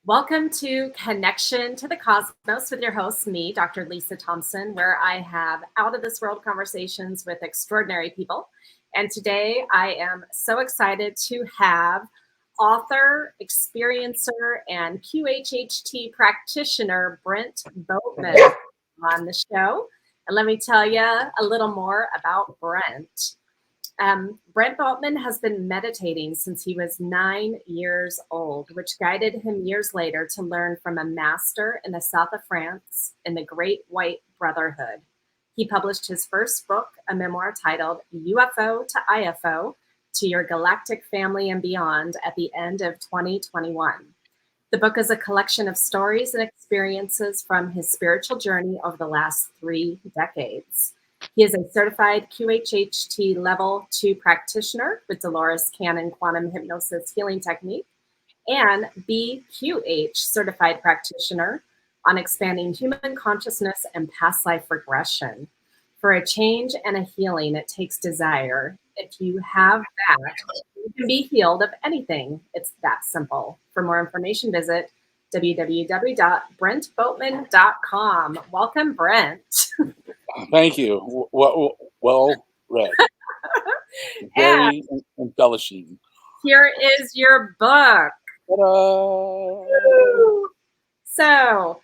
Welcome to Connection to the Cosmos with your host, me, Dr. Lisa Thompson, where I have out of this world conversations with extraordinary people. And today I am so excited to have author, experiencer, and QHHT practitioner Brent Boatman on the show. And let me tell you a little more about Brent. Brent Boatman has been meditating since he was 9 years old, which guided him years later to learn from a master in the south of France in the Great White Brotherhood. He published his first book, a memoir titled UFO to IFO, to Your Galactic Family and Beyond, at the end of 2021. The book is a collection of stories and experiences from his spiritual journey over the last 3 decades. He is a certified QHHT Level 2 practitioner with Dolores Cannon Quantum Hypnosis Healing Technique and BQH certified practitioner on expanding human consciousness and past life regression. For a change and a healing, it takes desire. If you have that, you can be healed of anything. It's that simple. For more information, visit www.brentboatman.com. Welcome, Brent. Thank you. Well read. And Very embellishing. here is your book. Ta-da! So,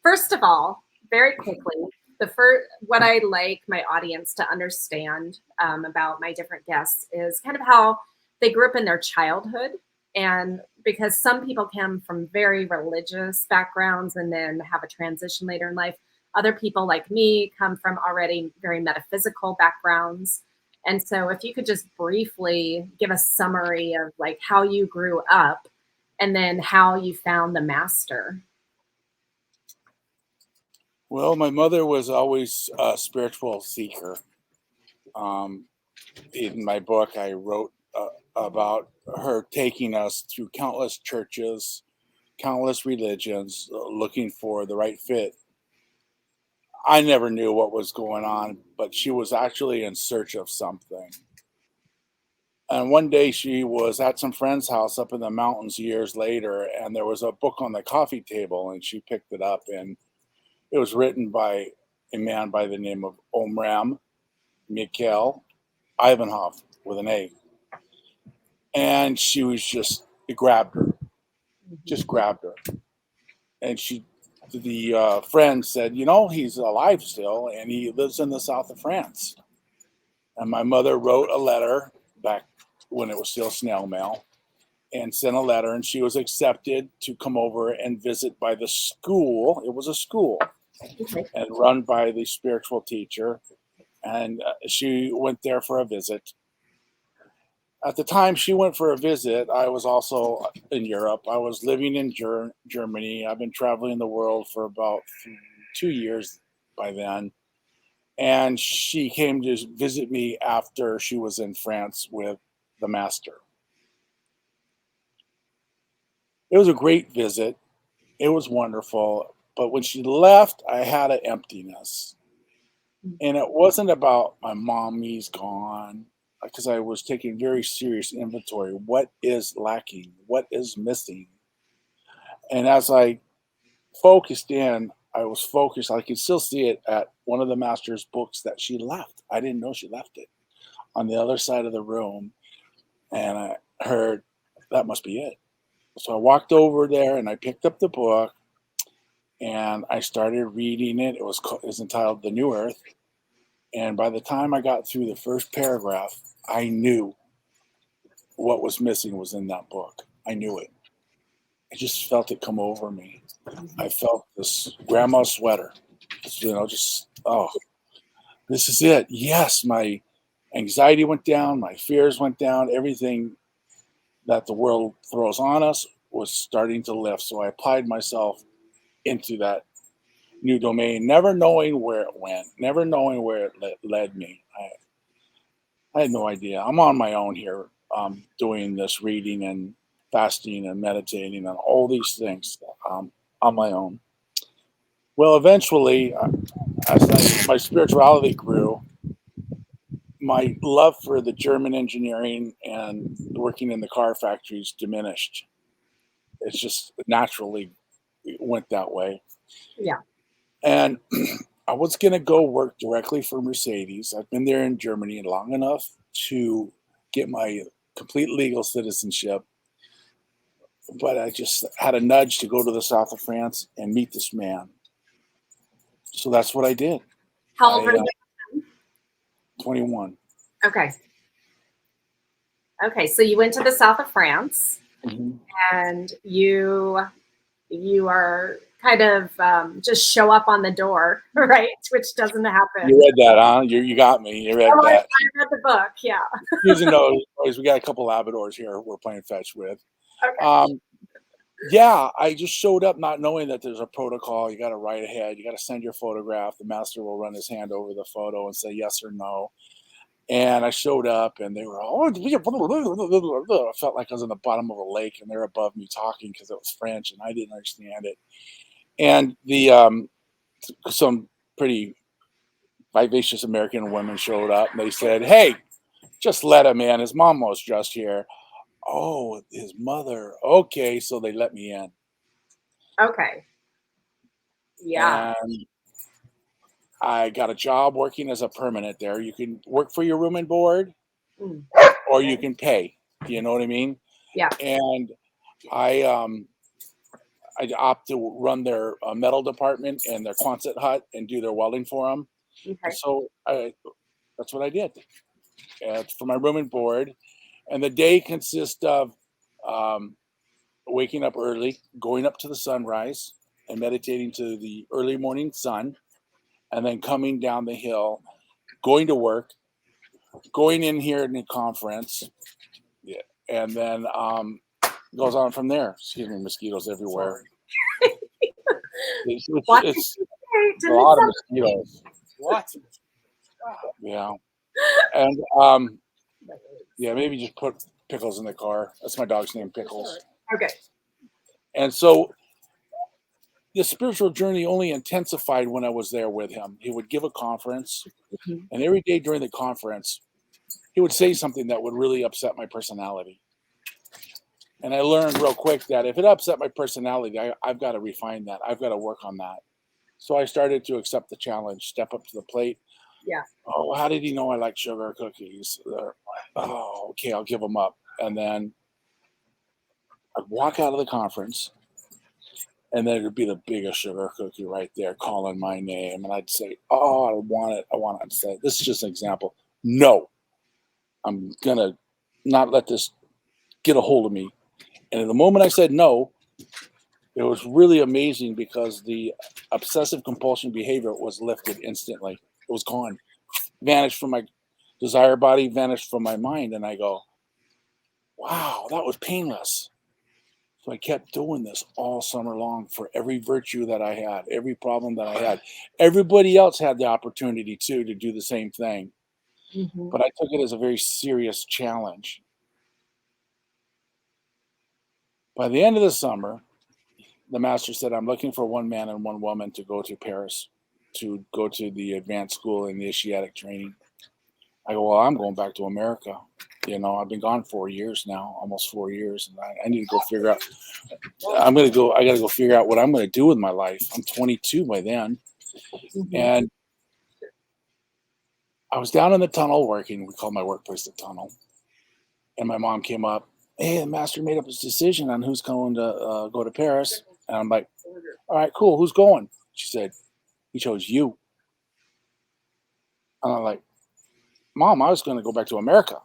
first of all, very quickly, what I like my audience to understand about my different guests is kind of how they grew up in their childhood. And because some people come from very religious backgrounds and then have a transition later in life, other people like me come from already very metaphysical backgrounds. And so if you could just briefly give a summary of like how you grew up and then how you found the master. Well, my mother was always a spiritual seeker. Um, in my book, I wrote about her taking us through countless churches, countless religions, looking for the right fit. I never knew what was going on, but she was actually in search of something. And one day she was at some friend's house up in the mountains years later, and there was a book on the coffee table, and she picked it up, and it was written by a man by the name of Omram Mikhail Ivanov with an A. And she was it grabbed her, just grabbed her. And the friend said, he's alive still, and he lives in the south of France. And my mother wrote a letter back when it was still snail mail and sent a letter, and she was accepted to come over and visit by the school. It was a school and run by the spiritual teacher. And she went there for a visit. At the time she went for a visit, I was also in Europe. I was living in Germany. I've been traveling the world for about 2 years by then. And she came to visit me after she was in France with the master. It was a great visit. It was wonderful. But when she left, I had an emptiness. And it wasn't about my mommy's gone, because I was taking very serious inventory. What is lacking? What is missing? And as I focused in, I was focused. I could still see it at one of the master's books that she left. I didn't know she left it on the other side of the room. And I heard, that must be it. So I walked over there and I picked up the book and I started reading it. It was entitled The New Earth. And by the time I got through the first paragraph, I knew what was missing was in that book. I knew it. I just felt it come over me. I felt this grandma sweater, this is it. Yes, my anxiety went down, my fears went down, everything that the world throws on us was starting to lift. So I applied myself into that new domain, never knowing where it went, never knowing where it led me. I had no idea. I'm on my own here, doing this reading and fasting and meditating and all these things on my own. Well, eventually, as my spirituality grew, my love for the German engineering and working in the car factories diminished. It's just naturally went that way. Yeah. And I was going to go work directly for Mercedes. I've been there in Germany long enough to get my complete legal citizenship, but I just had a nudge to go to the south of France and meet this man. So that's what I did. How old were you? 21. Okay. Okay, so you went to the south of France, Mm-hmm. and you are kind of just show up on the door, right? Which doesn't happen. You read that, huh? You got me. You read that. I read the book, yeah. Using those, we got a couple Labradors here we're playing fetch with. Okay. Yeah, I just showed up not knowing that there's a protocol. You got to write ahead. You got to send your photograph. The master will run his hand over the photo and say yes or no. And I showed up, and they were all, I felt like I was in the bottom of a lake, and they're above me talking because it was French, and I didn't understand it. And the some pretty vivacious American women showed up, and they said, "Hey, just let him in. His mom was just here." Oh, his mother. Okay, so they let me in. Okay. Yeah. And I got a job working as a permanent there. You can work for your room and board, or you can pay. You know what I mean? Yeah. And I opt to run their metal department and their Quonset hut and do their welding for them. Okay. So that's what I did for my room and board. And the day consists of waking up early, going up to the sunrise, and meditating to the early morning sun, and then coming down the hill, going to work, going in here in the conference, yeah, and then goes on from there. Excuse me, mosquitoes everywhere. It's a lot of mosquitoes. What? Yeah, and yeah, maybe just put Pickles in the car. That's my dog's name, Pickles. Okay. And so the spiritual journey only intensified when I was there with him. He would give a conference, and every day during the conference, he would say something that would really upset my personality. And I learned real quick that if it upset my personality, I've got to refine that. I've got to work on that. So I started to accept the challenge, step up to the plate. Yeah. Oh, how did he know I like sugar cookies? Oh, okay, I'll give them up. And then I'd walk out of the conference, and then it'd be the biggest sugar cookie right there calling my name. And I'd say, oh, I want it. I want it. I'd say, this is just an example. No, I'm going to not let this get a hold of me. And in the moment I said no, it was really amazing because the obsessive compulsion behavior was lifted instantly. It was gone, vanished from my desire body, vanished from my mind. And I go, wow, that was painless. So I kept doing this all summer long for every virtue that I had, every problem that I had. Everybody else had the opportunity too to do the same thing. But I took it as a very serious challenge. By the end of the summer, the master said, I'm looking for one man and one woman to go to Paris, to go to the advanced school initiatic training. I go, well, I'm going back to America. You know, I've been gone 4 years now, almost 4 years. And I need to go figure out, I got to go figure out what I'm going to do with my life. I'm 22 by then. And I was down in the tunnel working. We call my workplace the tunnel. And my mom came up, hey, the master made up his decision on who's going to go to Paris. And I'm like, all right, cool. Who's going? She said, he chose you. And I'm like, Mom, I was going to go back to America.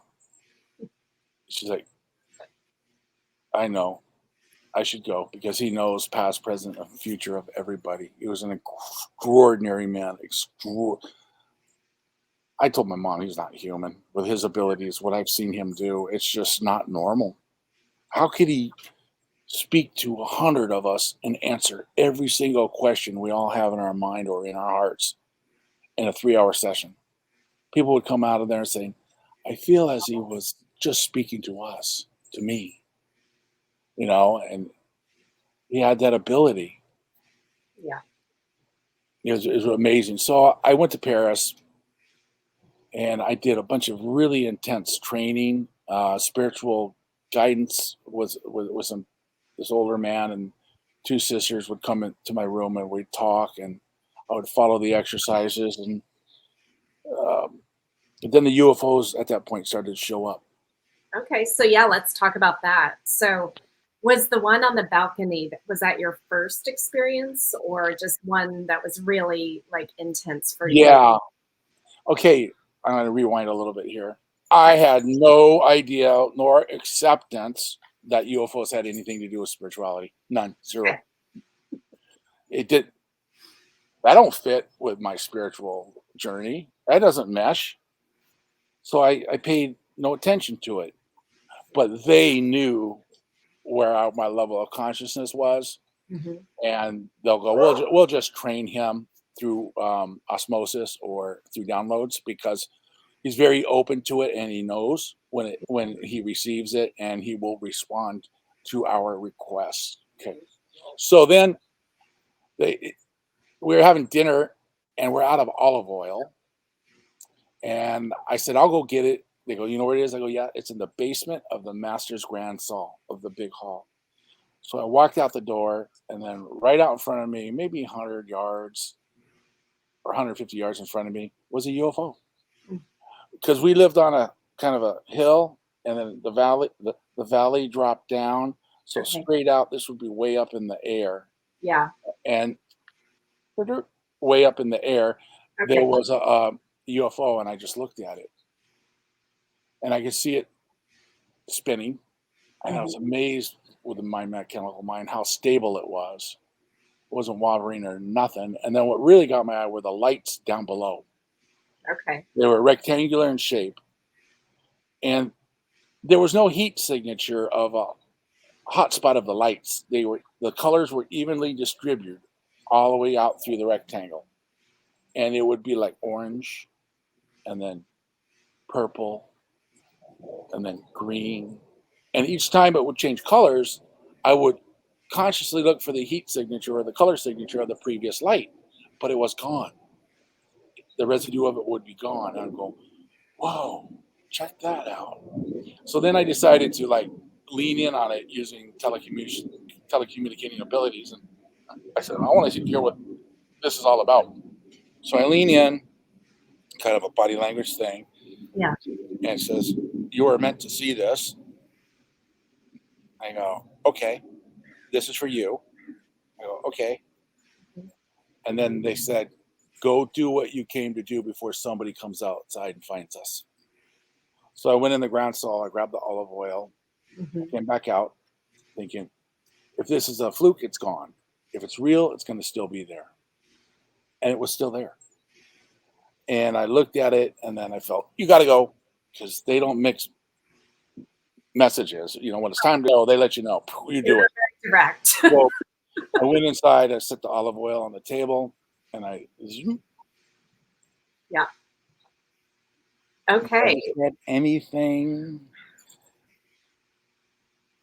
She's like, I know. I should go because he knows past, present, and future of everybody. He was an extraordinary man. I told my mom he's not human. With his abilities, what I've seen him do, it's just not normal. How could he speak to 100 of us and answer every single question we all have in our mind or in our hearts in a 3-hour session? People would come out of there and say, I feel as he was just speaking to us, to me, you know, and he had that ability. Yeah. It was amazing. So I went to Paris and I did a bunch of really intense training, spiritual guidance was some this older man and two sisters would come into my room and we'd talk, and I would follow the exercises. And but then the UFOs at that point started to show up. Okay, so yeah, let's talk about that. So was the one on the balcony, was that your first experience, or just one that was really like intense for you? Yeah. Okay, I'm going to rewind a little bit here. I had no idea nor acceptance that UFOs had anything to do with spirituality. None. Zero. Okay. It did. That don't fit with my spiritual journey. That doesn't mesh. So I paid no attention to it. But they knew where my level of consciousness was, Mm-hmm. and they'll go, we'll just train him through osmosis or through downloads, because he's very open to it, and he knows when he receives it, and he will respond to our requests. Okay. So then we were having dinner, and we're out of olive oil, and I said, I'll go get it. They go, you know where it is? I go, yeah, it's in the basement of the master's grand saal of the big hall. So I walked out the door, and then right out in front of me, maybe 100 yards or 150 yards in front of me, was a UFO. Because we lived on a kind of a hill, and then the valley dropped down. So Okay. straight out, this would be way up in the air. Yeah. And way up in the air, Okay. there was a UFO, and I just looked at it. And I could see it spinning. And I was amazed with my mechanical mind how stable it was. It wasn't wobbling or nothing. And then what really got my eye were the lights down below. Okay. They were rectangular in shape. And there was no heat signature of a hot spot of the lights. The colors were evenly distributed all the way out through the rectangle. And it would be like orange, and then purple, and then green. And each time it would change colors, I would consciously look for the heat signature or the color signature of the previous light, but it was gone. The residue of it would be gone. I'd go, whoa, check that out. So then I decided to like lean in on it using telecommunicating abilities. And I said, I want to hear what this is all about. So I lean in, kind of a body language thing. Yeah. And it says, you are meant to see this. I go, okay, this is for you. I go, okay. And then they said, go do what you came to do before somebody comes outside and finds us. So I went in the ground saw, I grabbed the olive oil, came back out thinking, if this is a fluke, it's gone. If it's real, it's going to still be there. And it was still there. And I looked at it, and then I felt, you got to go, because they don't mix messages. You know, when it's time to go, they let you know. You do it. Direct. So I went inside, I set the olive oil on the table, and I zoom. Yeah. Okay. Anything.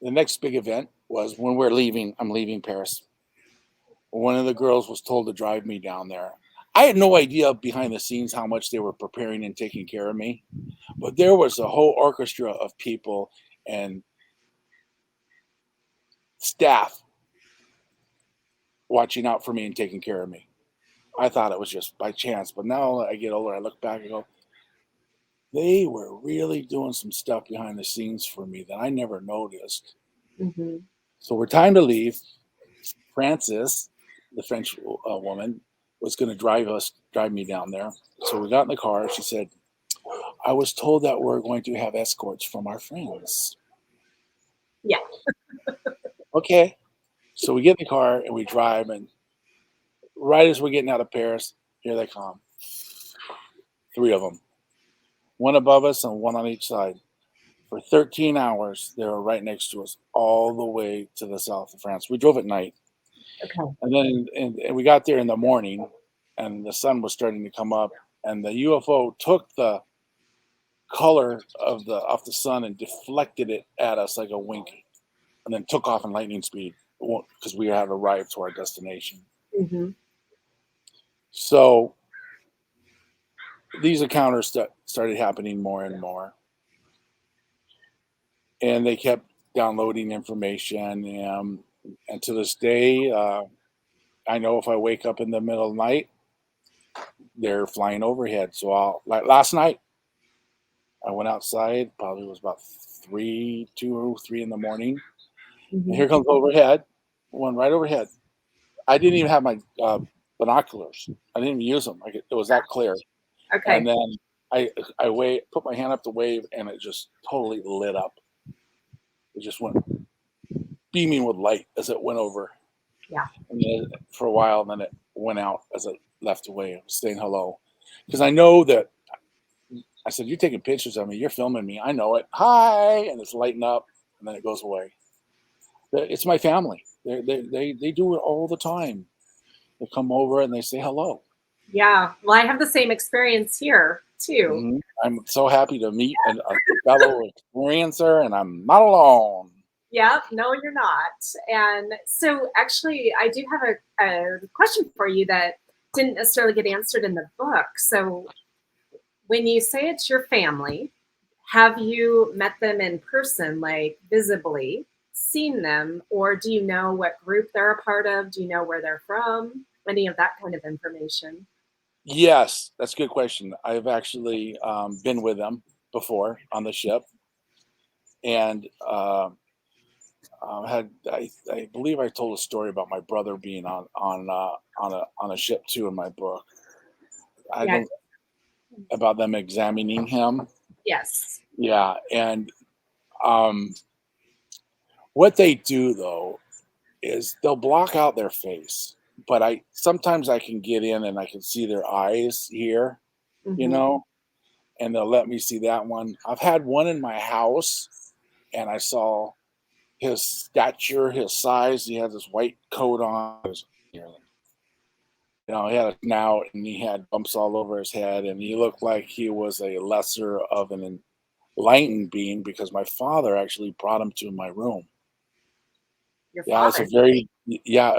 The next big event was when we're leaving. I'm leaving Paris. One of the girls was told to drive me down there. I had no idea behind the scenes how much they were preparing and taking care of me, but there was a whole orchestra of people and staff watching out for me and taking care of me. I thought it was just by chance, but now I get older, I look back and go, they were really doing some stuff behind the scenes for me that I never noticed. So we're time to leave. Frances, the French woman, was going to drive me down there. So we got in the car. She said, I was told that we're going to have escorts from our friends. Yeah. Okay. So we get in the car and we drive, and right as we're getting out of Paris, here they come. 3 of them. One above us and one on each side. For 13 hours, they were right next to us, all the way to the south of France. We drove at night. Okay. And then and we got there in the morning, and the sun was starting to come up, and the UFO took the color of off the sun and deflected it at us like a wink, and then took off in lightning speed because we had arrived to our destination. So these encounters started happening more and more, and they kept downloading information. And to this day, I know if I wake up in the middle of the night, they're flying overhead. So like last night, I went outside, probably was about 2 or 3 in the morning. And here comes overhead, one right overhead. I didn't even have my binoculars. I didn't even use them. It was that clear. Okay. And then put my hand up to wave, and it just totally lit up. It just went beaming with light as it went over. Yeah. And then for a while, and then it went out as it left away, saying hello. Because I know that I said, "You're taking pictures of me. You're filming me. I know it. Hi," and it's lighting up, and then it goes away. It's my family. They do it all the time. They come over and they say hello. Yeah. Well, I have the same experience here too. Mm-hmm. I'm so happy to meet a fellow experiencer, and I'm not alone. Yeah, no, you're not. And so actually, I do have a question for you that didn't necessarily get answered in the book. So when you say it's your family, have you met them in person, like visibly seen them, or do you know what group they're a part of? Do you know where they're from? Any of that kind of information? Yes, that's a good question. I've actually been with them before on the ship, and I believe I told a story about my brother being on a ship too in my book. I Yeah. don't about them examining him. Yes. Yeah, and um, what they do though is they'll block out their face, but I sometimes I can get in and I can see their eyes here, you Mm-hmm. know, and they'll let me see that one. I've had one in my house, and I saw his stature, his size. He had this white coat on. He had a snout and he had bumps all over his head, and he looked like he was a lesser of an enlightened being because my father actually brought him to my room. Your Yeah, father. it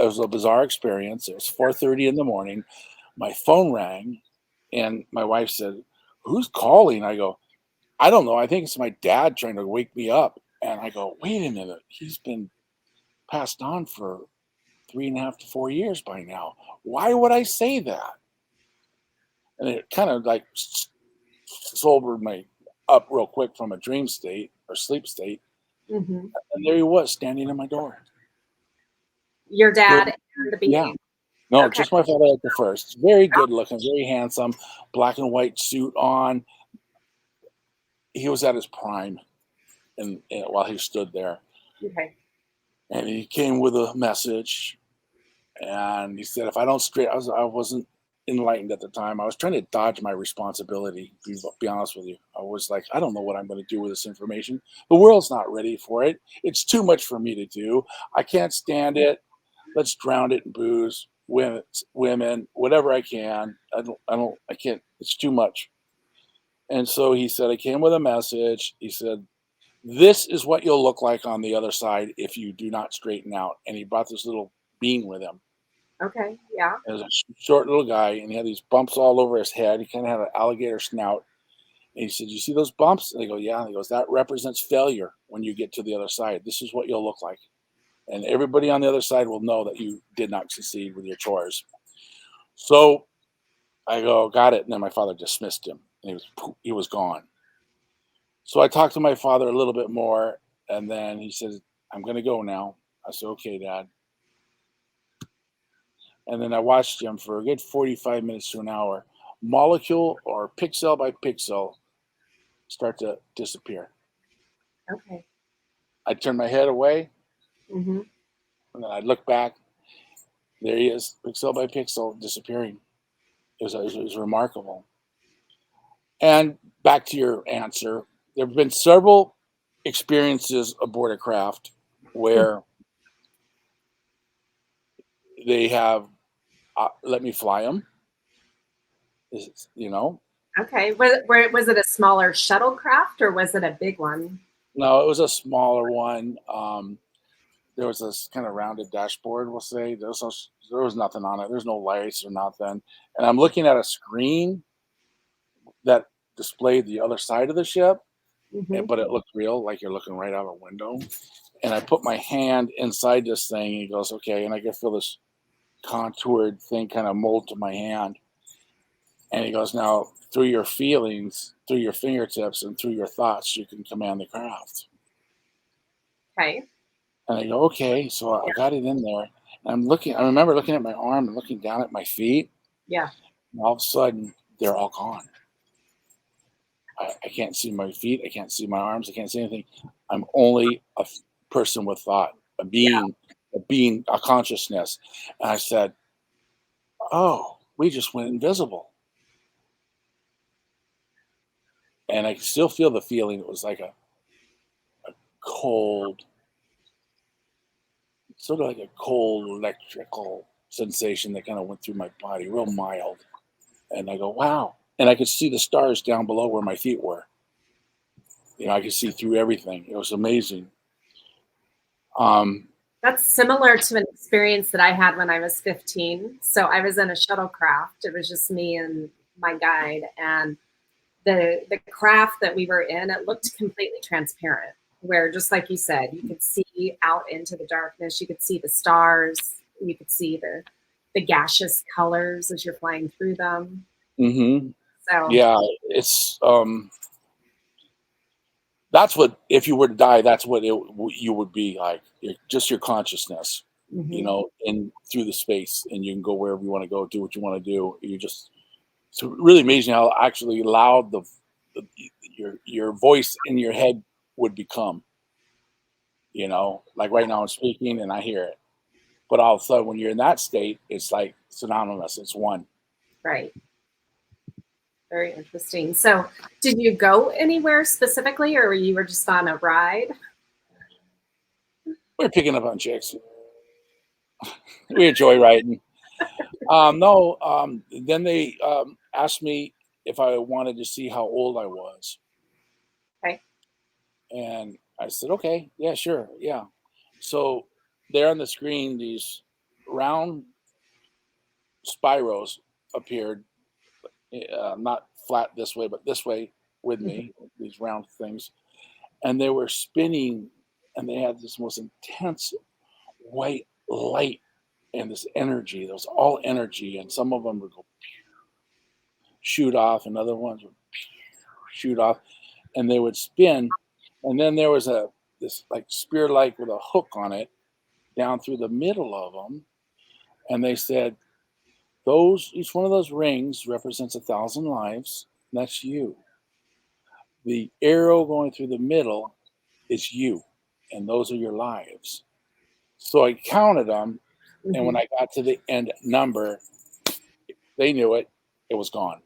was a bizarre experience. It was 4:30 in the morning. My phone rang, and my wife said, "Who's calling?" I go, "I don't know. I think it's my dad trying to wake me up." And I go, "Wait a minute. He's been passed on for 3.5 to 4 years by now. Why would I say that?" And it kind of like sobered me up real quick from a dream state or sleep state. Mm-hmm. And there he was standing in my door. Your Good. dad and the Yeah. being. No, Okay. just my father at the first. Very good looking, very handsome, black and white suit on. He was at his prime and while he stood there. Okay. And he came with a message, and he said, "If I don't I wasn't enlightened at the time. I was trying to dodge my responsibility. Be honest with you, I was like, I don't know what I'm going to do with this information. The world's not ready for it. It's too much for me to do. I can't stand it. Let's drown it in booze, women, whatever I can. I can't. It's too much." And so he said, I came with a message. He said, "This is what you'll look like on the other side if you do not straighten out." And he brought this little being with him. Okay. Yeah. It was a short little guy, and he had these bumps all over his head. He kind of had an alligator snout. And he said, "You see those bumps?" And they go, "Yeah." And he goes, "That represents failure when you get to the other side. This is what you'll look like. And everybody on the other side will know that you did not succeed with your chores." So I go, "Got it." And then my father dismissed him, and he was gone. So I talked to my father a little bit more, and then he said, "I'm going to go now." I said, "Okay, Dad." And then I watched him for a good 45 minutes to an hour, molecule or pixel by pixel, start to disappear. Okay. I turned my head away, Mm-hmm. and then I looked back. There he is, pixel by pixel, disappearing. It was remarkable. And back to your answer, there have been several experiences aboard a craft where they have let me fly them. You know, Okay. Was it a smaller shuttlecraft or was it a big one? no, it was a smaller one. There was this kind of rounded dashboard, we'll say. There was nothing on it. There's no lights or nothing. And I'm looking at a screen that displayed the other side of the ship. Mm-hmm. but it looked real, like you're looking right out a window. And I put my hand inside this thing, and he goes, okay. And I can feel this contoured thing kind of mold to my hand. And he goes, now through your feelings, through your fingertips, and through your thoughts, you can command the craft. Okay. And I go, okay. So I got it in there. And I remember looking at my arm and looking down at my feet. Yeah. And all of a sudden, they're all gone. I can't see my feet. I can't see my arms. I can't see anything. I'm only a person with thought, a being, a consciousness. And I said, oh, we just went invisible. And I still feel the feeling. It was like a cold, sort of like a cold electrical sensation that kind of went through my body, real mild. And I go, wow. And I could see the stars down below where my feet were. I could see through everything. It was amazing. That's similar to an experience that I had when I was 15. So I was in a shuttlecraft. It was just me and my guide. And the craft that we were in, it looked completely transparent, where just like you said, you could see out into the darkness. You could see the stars. You could see the gaseous colors as you're flying through them. Mm-hmm. So yeah, it's that's what, if you were to die, that's what you would be like. Just your consciousness, and through the space, and you can go wherever you want to go, do what you want to do. It's really amazing how actually loud your voice in your head would become. Like right now I'm speaking and I hear it, but all of a sudden when you're in that state, it's like synonymous. It's one. right. Very interesting. So did you go anywhere specifically, or you were just on a ride? We're picking up on chicks. We enjoy riding. No. Then they asked me if I wanted to see how old I was, Okay. and I said, "Okay, yeah, sure, yeah." So there on the screen, these round spiros appeared, not flat this way, but this way with me. These round things, and they were spinning, and they had this most intense white light and this energy. There was all energy, and some of them would go shoot off, and other ones would shoot off, and they would spin. And then there was this like spear like with a hook on it down through the middle of them. And they said, each one of those rings represents 1,000 lives. That's you. The arrow going through the middle is you, and those are your lives. So I counted them, and when I got to the end number, they knew it. It was gone.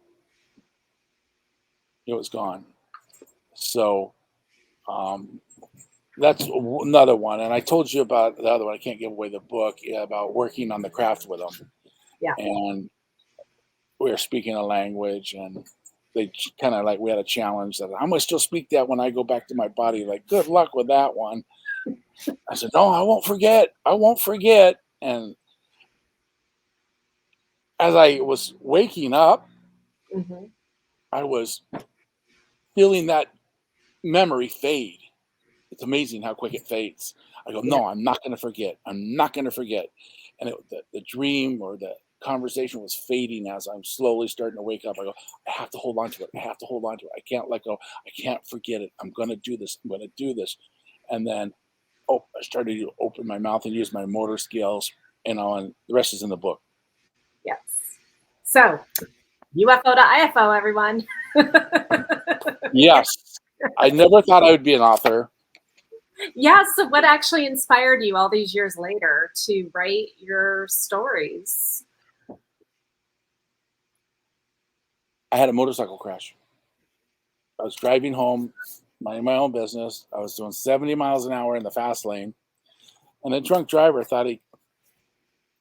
It was gone. So that's another one. And I told you about the other one. I can't give away the book, about working on the craft with them. Yeah. And we were speaking a language, and they kind of like, we had a challenge that I'm going to still speak that when I go back to my body. Like, good luck with that one. I said, no, I won't forget. I won't forget. And as I was waking up, I was feeling that memory fade. It's amazing how quick it fades. I go, no, I'm not going to forget. I'm not going to forget. And the dream or the conversation was fading as I'm slowly starting to wake up. I go, I have to hold on to it. I have to hold on to it. I can't let go. I can't forget it. I'm going to do this. I'm going to do this. And then, I started to open my mouth and use my motor skills, and the rest is in the book. Yes. So UFO to IFO, everyone. Yes. I never thought I would be an author. Yeah. So what actually inspired you all these years later to write your stories? I had a motorcycle crash. I was driving home, minding my own business. I was doing 70 miles an hour in the fast lane. And the drunk driver thought he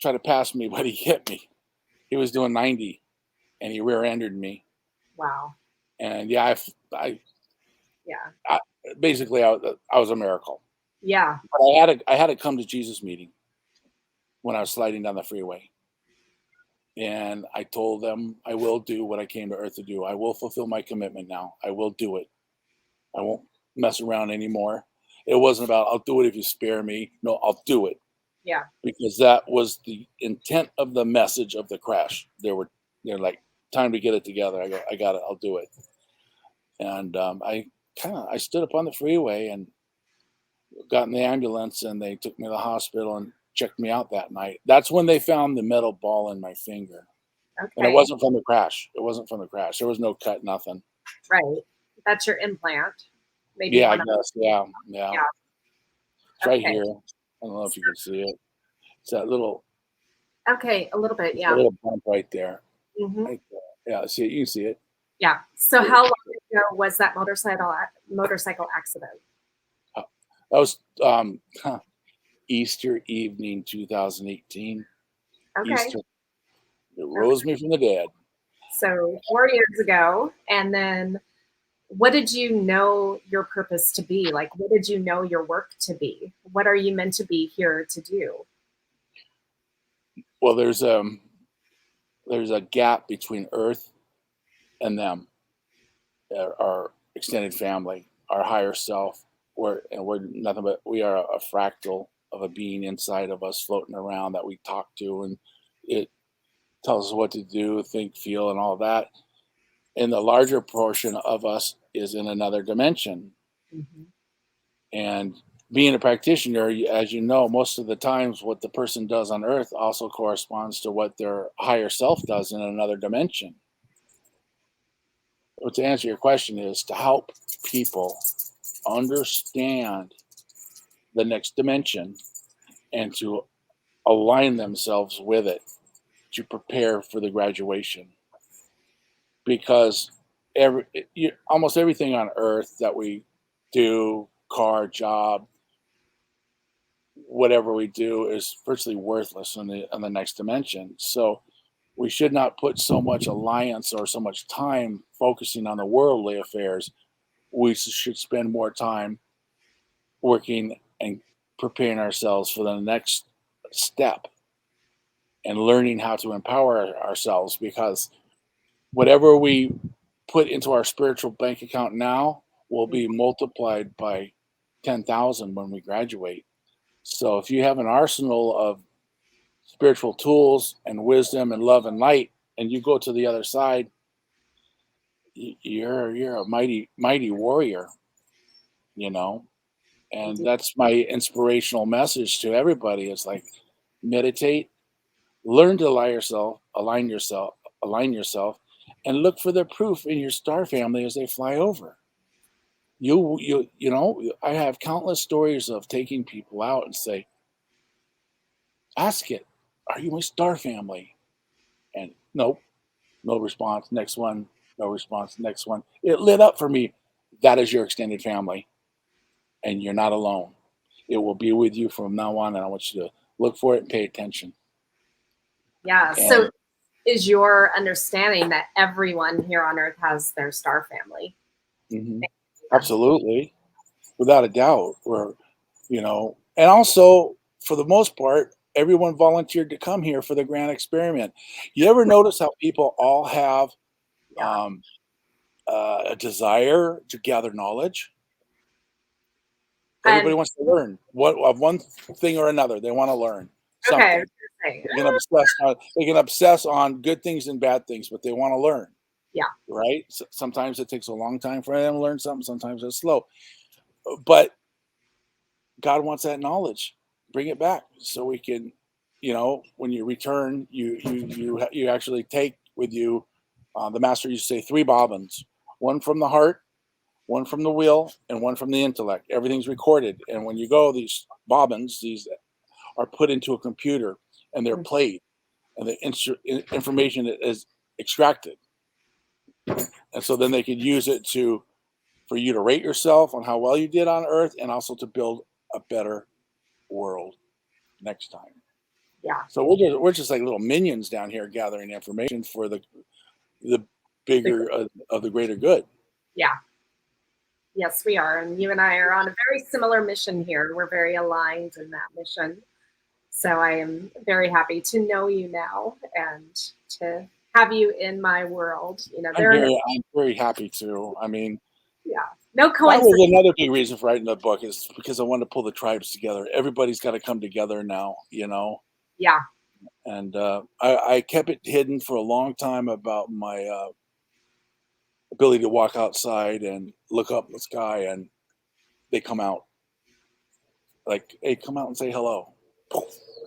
tried to pass me, but he hit me. He was doing 90, and he rear-ended me. Wow. And yeah, basically I was a miracle. Yeah. But I had a come to Jesus meeting when I was sliding down the freeway. And I told them, I will do what I came to earth to do. I will fulfill my commitment now. I will do it. I won't mess around anymore. It wasn't about, I'll do it if you spare me. No, I'll do it. Yeah. Because that was the intent of the message of the crash. They're like, time to get it together. I got it. I'll do it. And I stood up on the freeway and got in the ambulance, and they took me to the hospital and checked me out that night. That's when they found the metal ball in my finger. Okay. And it wasn't from the crash. It wasn't from the crash. There was no cut, nothing. Right. That's your implant. Maybe Yeah, I one of guess. Yeah. Yeah. Yeah. It's right Okay. here. I don't know if you can see it. It's that little, Okay, a little bit, a yeah. little bump right there. Hmm. Right there. Yeah, see it. You can see it. Yeah. So how long ago was that motorcycle accident? That was Easter evening 2018. Okay. Easter. It rose me from the dead. So 4 years ago. And then what did you know your purpose to be? Like, what did you know your work to be? What are you meant to be here to do? Well, there's a gap between Earth and them, our extended family, our higher self. We're nothing but we are a fractal of a being inside of us floating around that we talk to, and it tells us what to do, think, feel, and all that. And the larger portion of us is in another dimension. Mm-hmm. And being a practitioner, as you know, most of the times what the person does on Earth also corresponds to what their higher self does in another dimension. But to answer your question is to help people understand the next dimension and to align themselves with it to prepare for the graduation. Because almost everything on Earth that we do, car, job, whatever we do is virtually worthless in the next dimension. So we should not put so much alliance or so much time focusing on the worldly affairs. We should spend more time working and preparing ourselves for the next step and learning how to empower ourselves, because whatever we put into our spiritual bank account now will be multiplied by 10,000 when we graduate. So if you have an arsenal of spiritual tools and wisdom and love and light, and you go to the other side, you're a mighty warrior, you know. And that's my inspirational message to everybody. It's like, meditate, learn to align yourself, and look for the proof in your star family as they fly over. You know, I have countless stories of taking people out and say, ask it, are you my star family? And nope, no response. Next one, no response. Next one. It lit up for me. That is your extended family, and you're not alone. It will be with you from now on, and I want you to look for it and pay attention. Yeah. And, so is your understanding that everyone here on Earth has their star family? mm-hmm. Absolutely, without a doubt. And also, for the most part, everyone volunteered to come here for the grand experiment. You ever notice how people all have a desire to gather knowledge? Everybody wants to learn one thing or another. They want to learn something. Okay. They can obsess on good things and bad things, but they want to learn. Yeah. Right. So sometimes it takes a long time for them to learn something. Sometimes it's slow. But God wants that knowledge. Bring it back so we can, when you return, you actually take with you. The master used to say 3 bobbins: one from the heart, one from the will, and one from the intellect. Everything's recorded, and when you go, these bobbins, these are put into a computer, and they're played, and the information is extracted, and so then they could use it for you to rate yourself on how well you did on Earth, and also to build a better world next time. Yeah. So we're just like little minions down here gathering information for the bigger of the greater good. Yeah. Yes, we are. And you and I are on a very similar mission here. We're very aligned in that mission. So I am very happy to know you now and to have you in my world. I'm very happy to. I mean, yeah, No That coincidence. was another big reason for writing the book, is because I wanted to pull the tribes together. Everybody's got to come together now, Yeah. and I kept it hidden for a long time about my ability to walk outside and look up in the sky, and they come out like, hey, come out and say hello.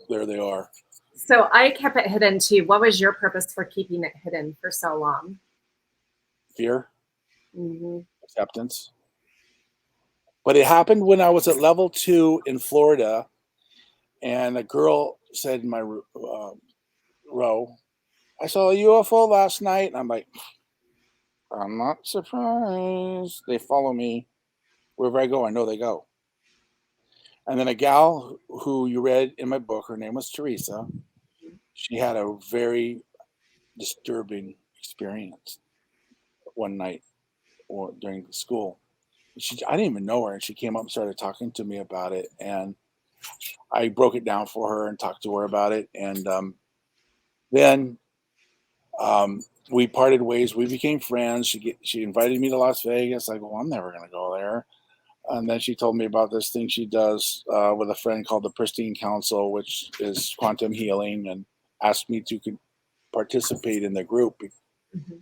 There they are. So I kept it hidden too. What was your purpose for keeping it hidden for so long? Fear, Hmm. acceptance. But it happened when I was at level 2 in Florida, and a girl said in my row, I saw a UFO last night. And I'm like, I'm not surprised. They follow me wherever I go. I know they go. And then a gal who you read in my book, her name was Teresa. She had a very disturbing experience one night or during school. I didn't even know her, and she came up and started talking to me about it. And I broke it down for her and talked to her about it. And then we parted ways. We became friends. She invited me to Las Vegas. I go, well, I'm never going to go there. And then she told me about this thing she does with a friend called the Pristine Council, which is quantum healing, and asked me to participate in the group. Hmm.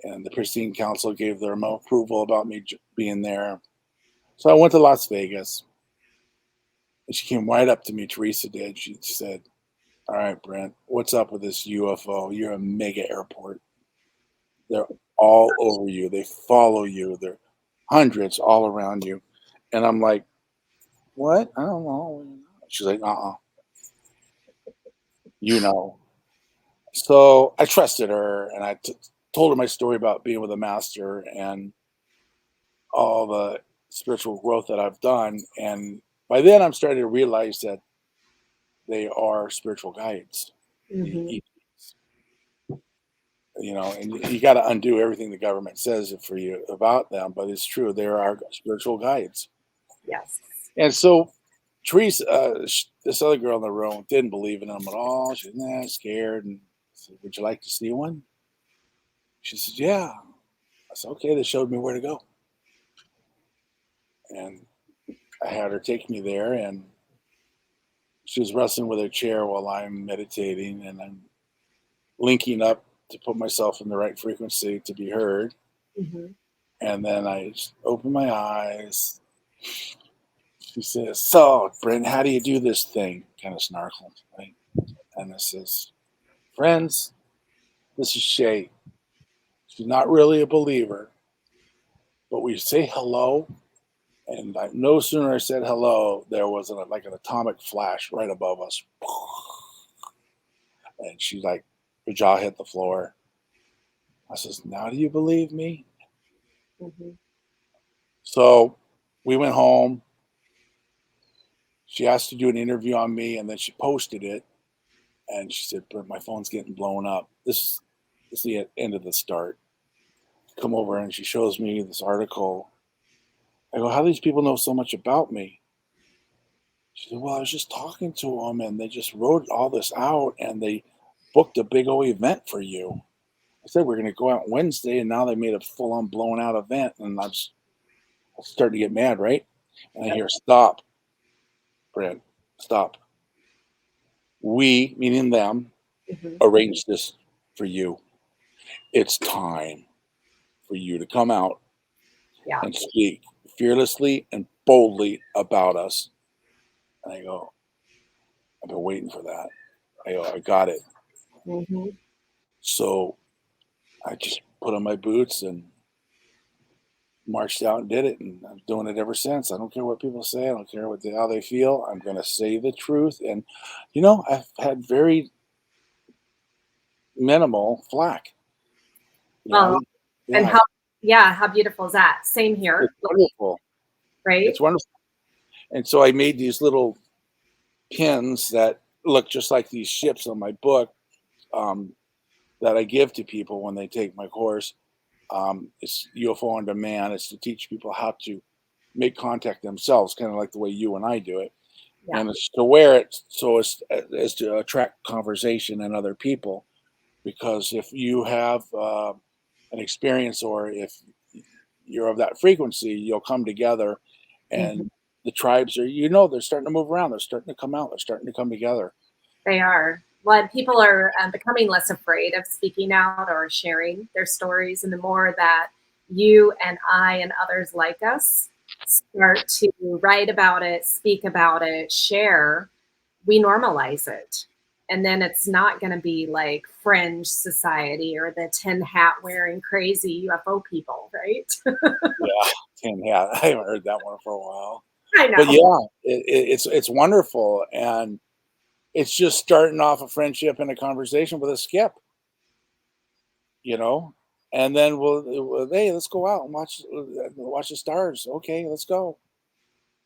And the Pristine Council gave their approval about me being there. So I went to Las Vegas, and she came right up to me. Teresa did. She said, all right, Brent, what's up with this UFO? You're a mega airport. They're all over you. They follow you. They're hundreds all around you. And I'm like, what? I don't know. She's like, you know. So I trusted her, and I told her my story about being with a master and all the spiritual growth that I've done. And by then, I'm starting to realize that they are spiritual guides. Hmm. And you got to undo everything the government says for you about them, but it's true. There are spiritual guides. Yes. And so Teresa, this other girl in the room, didn't believe in them at all. She's scared. And I said, would you like to see one? She said, yeah. I said, okay. They showed me where to go. And I had her take me there, and she was wrestling with her chair while I'm meditating, and I'm linking up to put myself in the right frequency to be heard. Hmm. And then I just open my eyes. She says, so, Brent, how do you do this thing? Kind of snarkling, right? And I says, friends, this is Shay. She's not really a believer, but we say hello. And no sooner I said hello, there was like an atomic flash right above us. And she's like, her jaw hit the floor. I says, now do you believe me? Hmm. So we went home. She asked to do an interview on me, and then she posted it. And she said, but my phone's getting blown up. This is the end of the start. Come over, and she shows me this article. I go, how do these people know so much about me? She said, well, I was just talking to them, and they just wrote all this out, and they booked a big old event for you. I said, we're going to go out Wednesday, and now they made a full-on blown-out event, and I'm starting to get mad, right? And I hear, stop, Brent, stop. We, meaning them, Hmm. arranged this for you. It's time for you to come out Yeah. and speak fearlessly and boldly about us. And I go, I've been waiting for that. I go, I got it. Hmm. So I just put on my boots and marched out and did it. And I'm doing it ever since. I don't care what people say. I don't care how they feel. I'm going to say the truth. And, I've had very minimal flack. Well, and Yeah, how beautiful is that? Same it's here, wonderful. right? It's wonderful. And so I made these little pins that look just like these ships on my book, um, that I give to people when they take my course. It's UFO On Demand. It's to teach people how to make contact themselves, kind of like the way you and I do it. Yeah. And it's to wear it so as to attract conversation and other people. Because if you have an experience, or if you're of that frequency, you'll come together, Mhm. and the tribes are, they're starting to move around. They're starting to come out. They're starting to come together. They are. Well, people are becoming less afraid of speaking out or sharing their stories. And the more that you and I and others like us start to write about it, speak about it, share, we normalize it. And then it's not going to be like fringe society or the tin hat wearing crazy UFO people, right? Yeah, yeah. I haven't heard that one for a while, I but know. yeah, it's wonderful, and it's just starting off a friendship and a conversation with a skip, you know, and then hey, let's go out and watch the stars. Okay, let's go.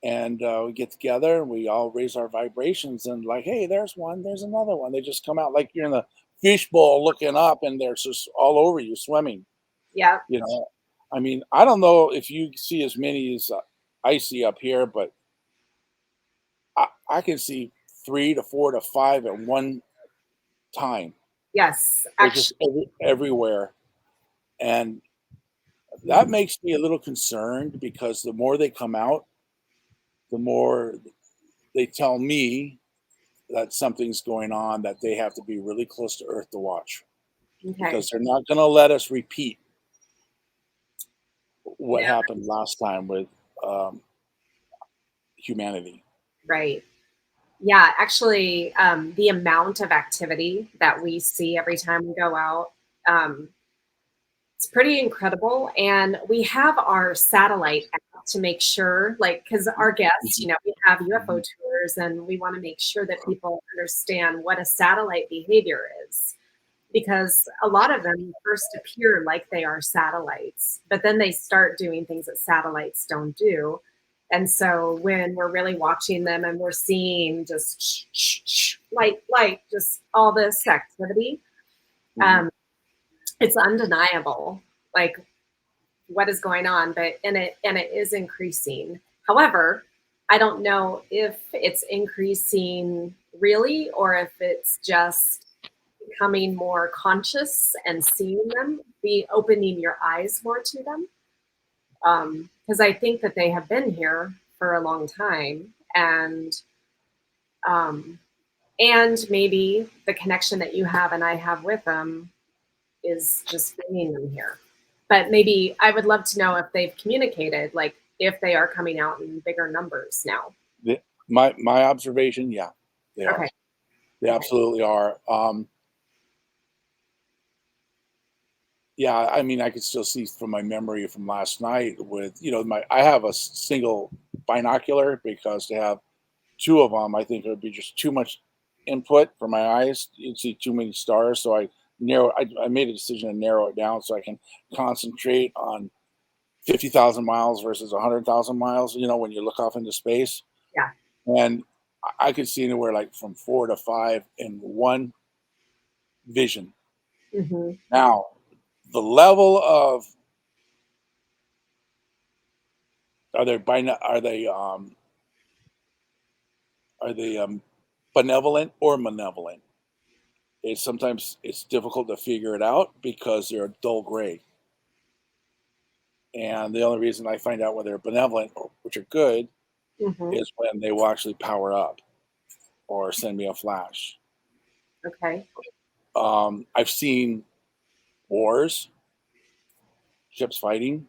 And we get together and we all raise our vibrations and like, hey, there's one, there's another one. They just come out like you're in the fishbowl looking up, and they're just all over you swimming. Yeah. You know, I mean, I don't know if you see as many as I see up here, but I can see 3 to 4 to 5 at one time. Yes. They're just Actually, everywhere, and that mhm. makes me a little concerned because the more they come out, the more they tell me that something's going on, that they have to be really close to Earth to watch, Okay. because they're not going to let us repeat No, what happened last time with um, humanity. right. Yeah, actually, the amount of activity that we see every time we go out, um, it's pretty incredible. And we have our satellite app to make sure, like, because our guests, Mhm, we have UFO mhm, tours, and we want to make sure that people understand what a satellite behavior is. Because a lot of them first appear like they are satellites, but then they start doing things that satellites don't do. And so when we're really watching them and we're seeing just light, just all this activity, mhm. um, it's undeniable, like what is going on. But and it is increasing. However, I don't know if it's increasing really or if it's just becoming more conscious and seeing them, be opening your eyes more to them. Because I think that they have been here for a long time, um, and maybe the connection that you have and I have with them is just bringing them here. But maybe I would love to know if they've communicated, like if they are coming out in bigger numbers now. The- my observation, yeah, they are. Okay. They Okay. absolutely are. Yeah, I mean, I could still see from my memory from last night with, my I have a single binocular because to have two of them, I think it would be just too much input for my eyes. You'd see too many stars, so I made a decision to narrow it down so I can concentrate on 50,000 miles versus 100,000 miles. When you look off into space, Yeah. and I could see anywhere like from 4 to 5 in one vision. Hmm. Now, the level of are they benevolent or malevolent? Sometimes it's difficult to figure it out because they're a dull gray. And the only reason I find out whether they're benevolent, which are good, Hmm. is when they will actually power up or send me a flash. Okay. I've seen wars, ships fighting.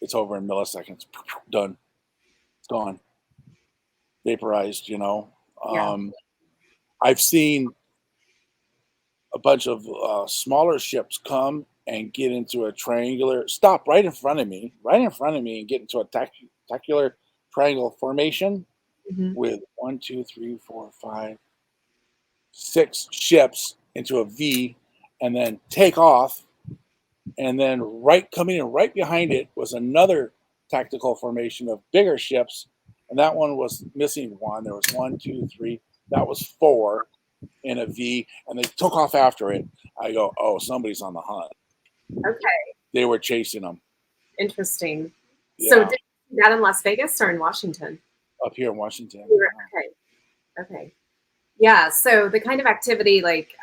It's over in milliseconds. Done. It's gone. Vaporized. Yeah. Um, I've seen a bunch of smaller ships come and get into a stop right in front of me, and get into a tacular triangle formation Hmm. with 6 ships into a V, and then take off. And then coming in right behind it was another tactical formation of bigger ships, and that one was missing one. There was one, two, three. That was 4 in a V, and they took off after it. I go, oh, somebody's on the hunt. Okay. They were chasing them. Interesting. So Yeah, did you see that in Las Vegas or in Washington? up here in Washington. You were- Yeah. Okay. Okay. Yeah, so the kind of activity, like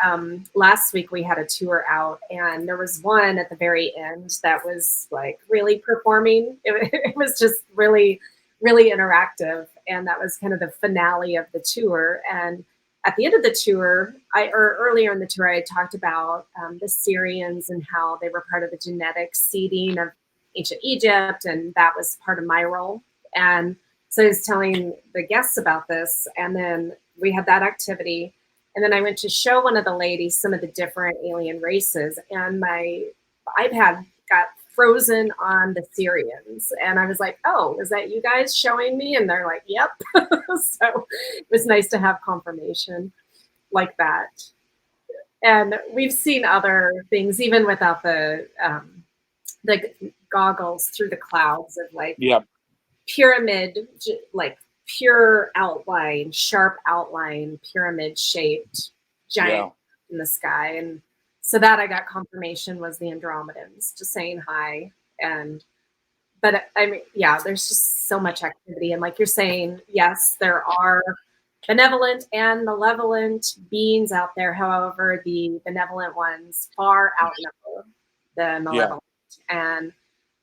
last week we had a tour out, and there was one at the very end that was like really performing. It was just really, really interactive, and that was kind of the finale of the tour. And at the end of the tour, or earlier in the tour, I had talked about the Syrians and how they were part of the genetic seeding of ancient Egypt, and that was part of my role. And so I was telling the guests about this, and then we had that activity. And then I went to show one of the ladies some of the different alien races, and my iPad got frozen on the Syrians. And I was like, oh, is that you guys showing me? And they're like, yep. So it was nice to have confirmation like that. And we've seen other things, even without the goggles, through the clouds of like Yeah, pyramid, like pure outline, sharp outline, pyramid shaped, giant yeah, in the sky. And so that I got confirmation was the Andromedans just saying hi. And, but I mean, yeah, there's just so much activity. And like you're saying, yes, there are benevolent and malevolent beings out there. However, the benevolent ones far outnumber the yeah, malevolent. And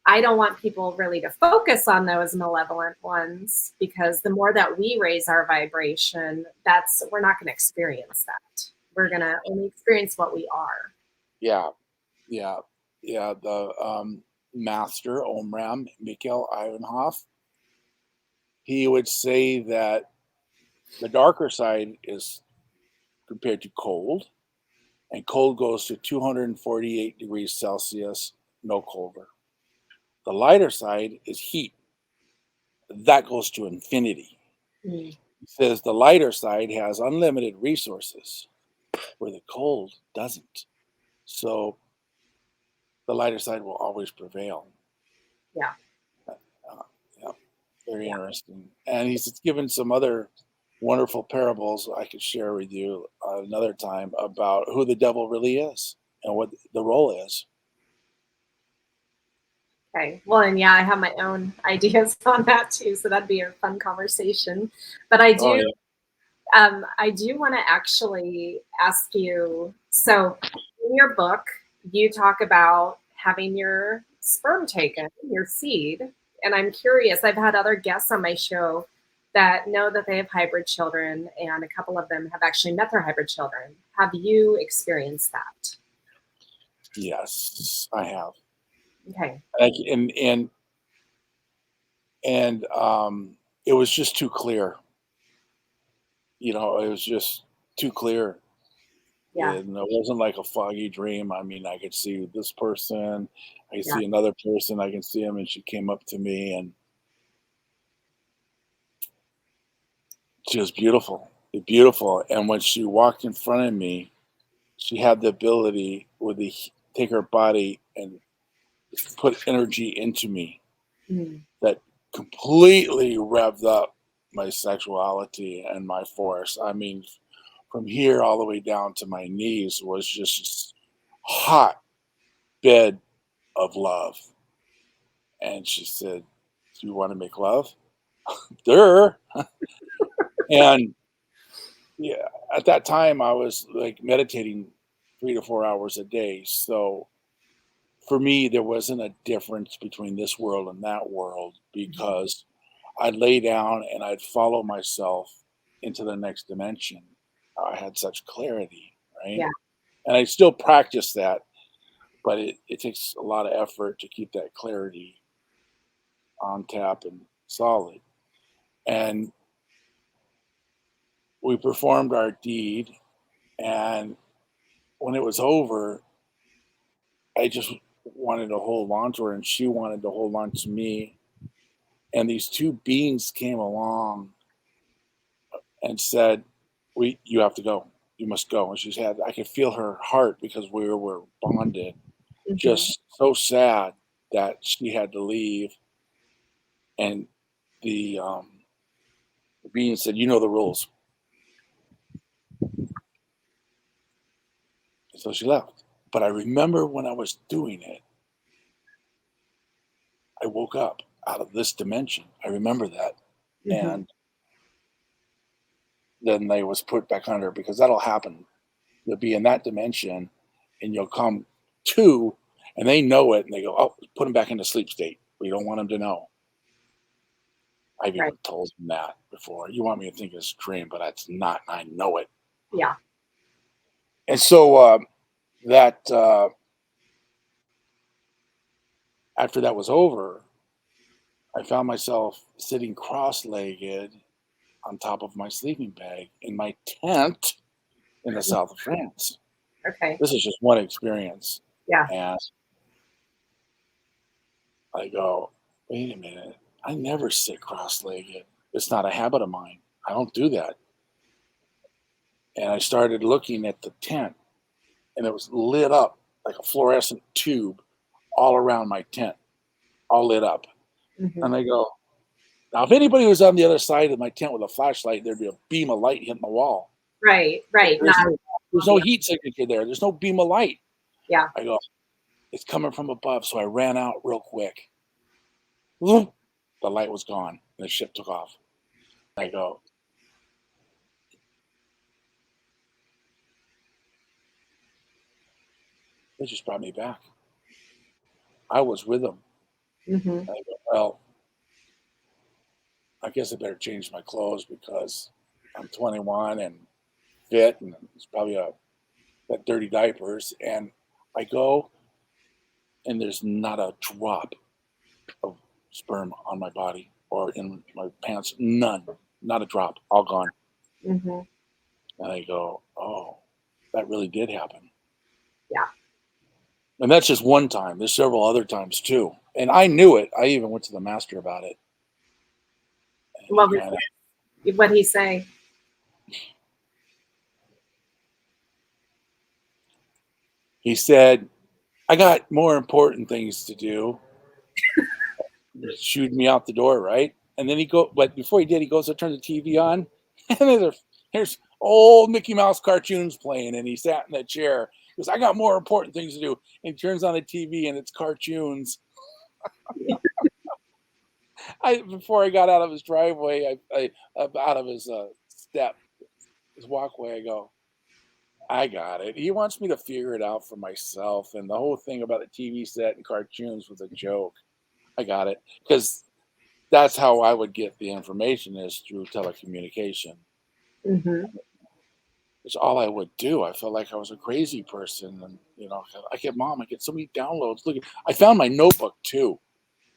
I don't want people really to focus on those malevolent ones, because the more that we raise our vibration, we're not going to experience that. We're going to only experience what we are. yeah, yeah, yeah. The master Omram Mikhail Ivanhoff, he would say that the darker side is compared to cold, and cold goes to 248 degrees Celsius, no colder. The lighter side is heat, that goes to infinity. Mm. He says the lighter side has unlimited resources, where the cold doesn't. So the lighter side will always prevail. Yeah. Uh, yeah, very Yeah. interesting. And he's given some other wonderful parables I could share with you another time about who the devil really is and what the role is. Okay. Well, and yeah, I have my own ideas on that too. So that'd be a fun conversation. But Oh yeah. I do want to actually ask you. So, in your book, you talk about having your sperm taken, your seed, and I'm curious. I've had other guests on my show that know that they have hybrid children, and a couple of them have actually met their hybrid children. Have you experienced that? Yes, I have. Okay. And it was just too clear. It was just too clear. Yeah. And it wasn't like a foggy dream. I mean, I could see this person, I could Yeah. see another person, I can see him, and she came up to me, and she was beautiful. And when she walked in front of me, she had the ability take her body and put energy into me Mm. that completely revved up my sexuality and my force. I mean, from here all the way down to my knees was just this hot bed of love. And she said, "Do you want to make love?" There. And yeah, at that time I was like meditating 3 to 4 hours a day. So for me, there wasn't a difference between this world and that world, Mhm. because I'd lay down and I'd follow myself into the next dimension. I had such clarity, right? Yeah. And I still practice that, but it takes a lot of effort to keep that clarity on tap and solid. And we performed our deed. And when it was over, I just wanted to hold on to her, and she wanted to hold on to me. And these two beings came along and said, you have to go. You must go." And I could feel her heart, because we were bonded, Mhm. just so sad that she had to leave. And the being said, "You know the rules." And so she left. But I remember when I was doing it, I woke up out of this dimension. I remember that. Mhm. And then they was put back under, because that'll happen. You'll be in that dimension and you'll come to, and they know it, and they go, oh, put them back into sleep state. We don't want them to know. I've Right. even told them that before. You want me to think it's a dream, but it's not. I know it. Yeah. And so after that was over, I found myself sitting cross-legged on top of my sleeping bag in my tent in the south of France. Okay. This is just one experience. Yeah. And I go, wait a minute. I never sit cross-legged. It's not a habit of mine. I don't do that. And I started looking at the tent, and it was lit up like a fluorescent tube all around my tent, all lit up. Mm-hmm. And I go, now, if anybody was on the other side of my tent with a flashlight, there'd be a beam of light hitting the wall. Right. There's no heat signature there. There's no beam of light. Yeah. I go, it's coming from above. So I ran out real quick. The light was gone, and the ship took off. I go, they just brought me back. I was with them. Mm-hmm. I go, well, I guess I better change my clothes, because I'm 21 and fit, and it's probably that dirty diapers. And I go, and there's not a drop of sperm on my body or in my pants. None. Not a drop. All gone. Mm-hmm. And I go, oh, that really did happen. Yeah. And that's just one time. There's several other times too. And I knew it. I even went to the master about it. What'd he say? He said, I got more important things to do. Shooed me out the door, right? And then but before he did, he goes to turn the TV on, and there's old Mickey Mouse cartoons playing, and he sat in that chair. He goes, I got more important things to do. And he turns on the TV, and it's cartoons. Before I got out of his driveway, out of his his walkway, I go, I got it. He wants me to figure it out for myself, and the whole thing about the TV set and cartoons was a joke. I got it, because that's how I would get the information, is through telecommunication. Mm-hmm. It's all I would do. I felt like I was a crazy person, and I get so many downloads. Look, I found my notebook too.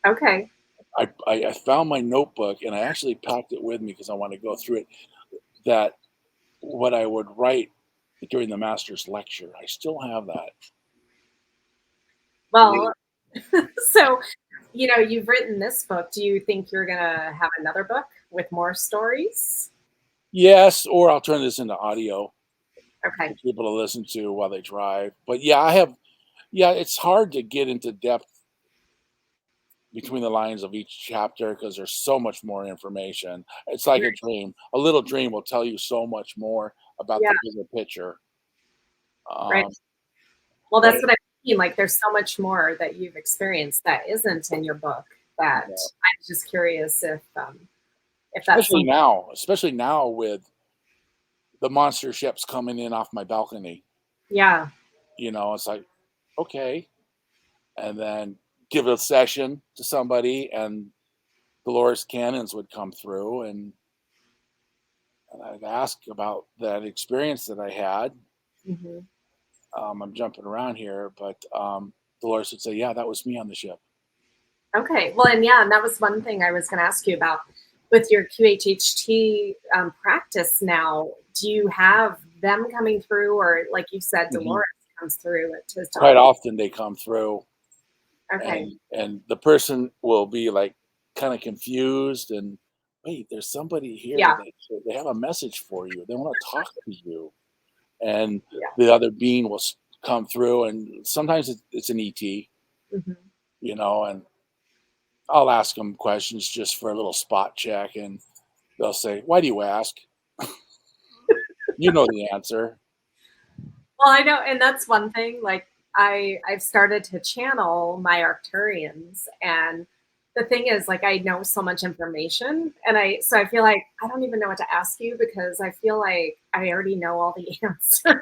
Okay. I found my notebook, and I actually packed it with me because I want to go through it. That what I would write during the master's lecture, I still have that. Well, so you've written this book. Do you think you're gonna have another book with more stories? Yes, or I'll turn this into audio. Okay. For people to listen to while they drive. But yeah, it's hard to get into depth between the lines of each chapter, because there's so much more information. It's like a dream. A little dream will tell you so much more about the bigger picture. Right. Well, that's what I mean. Like, there's so much more that you've experienced that isn't in your book, that I'm just curious if that's especially now with the monster ships coming in off my balcony. Yeah. It's like, okay. And then give a session to somebody, and Dolores cannons would come through, and I'd ask about that experience that I had. Mm-hmm. I'm jumping around here, but Dolores would say, yeah, that was me on the ship. Okay. Well, and that was one thing I was going to ask you about with your QHHT practice now. Do you have them coming through, or like you said, Dolores comes through? Quite often they come through. Okay. And the person will be like kind of confused, and wait, there's somebody here that they have a message for you. They want to talk to you. And the other being will come through, and sometimes it's an ET, and I'll ask them questions just for a little spot check, and they'll say, why do you ask? You know the answer. Well, I know, and that's one thing. Like, I've started to channel my Arcturians, and the thing is, like, I know so much information, and so I feel like I don't even know what to ask you because I feel like I already know all the answers. That's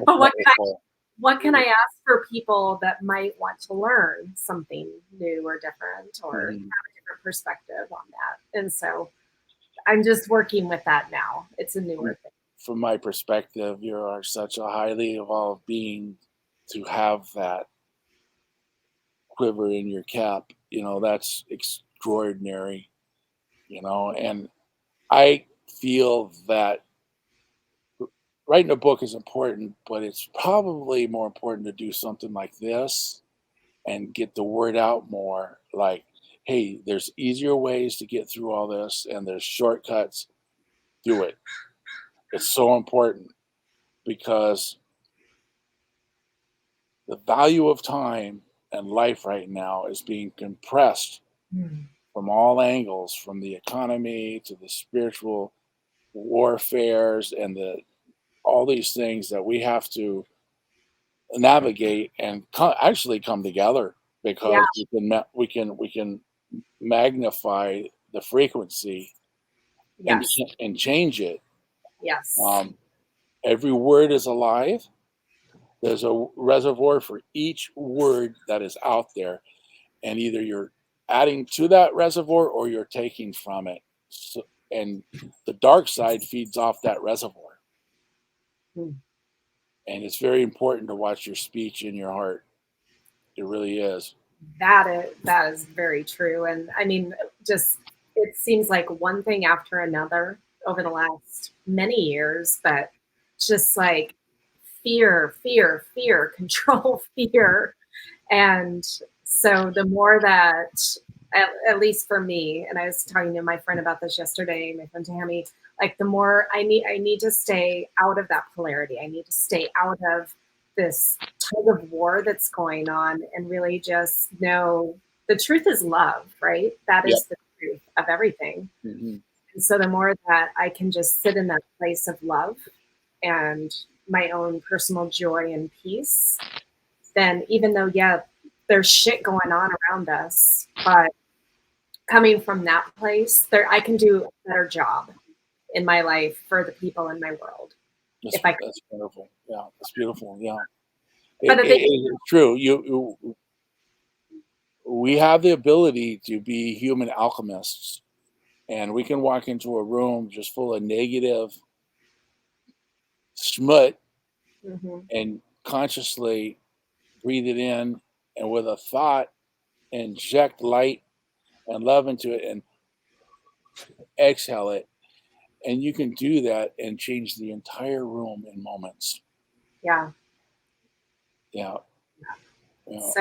But wonderful. what can I ask for people that might want to learn something new or different or have Mhm. a different perspective on that? And so I'm just working with that now. It's a newer thing. From my perspective, you are such a highly evolved being to have that quiver in your cap. That's extraordinary. And I feel that writing a book is important, but it's probably more important to do something like this and get the word out more. Like, hey, there's easier ways to get through all this, and there's shortcuts. Do it. It's so important because the value of time and life right now is being compressed Mm. from all angles, from the economy to the spiritual warfares and all these things that we have to navigate and actually come together Yeah. because we can magnify the frequency and Yes. and change it. Yes. Um, every word is alive. There's a reservoir for each word that is out there, and either you're adding to that reservoir or you're taking from it. And the dark side feeds off that reservoir. Mm. And it's very important to watch your speech in your heart. It really is. That is very true. And I mean, just it seems like one thing after another over the last many years, but just like fear, fear, fear, control, fear. And so the more that, at least for me, and I was talking to my friend about this yesterday, my friend Tammy, like the more I need to stay out of that polarity. I need to stay out of this tug of war that's going on and really just know the truth is love, right? That Yep. is the truth of everything. Hmm. And so the more that I can just sit in that place of love and my own personal joy and peace, then even though, yeah, there's shit going on around us, but coming from that place, there I can do a better job in my life for the people in my world That's if I could. that's wonderful. Yeah, that's beautiful. Yeah, But the thing, it's true. We have the ability to be human alchemists, and we can walk into a room just full of negative smut mhm, and consciously breathe it in, and with a thought, inject light and love into it, and exhale it. And you can do that and change the entire room in moments. yeah. Yeah, yeah. So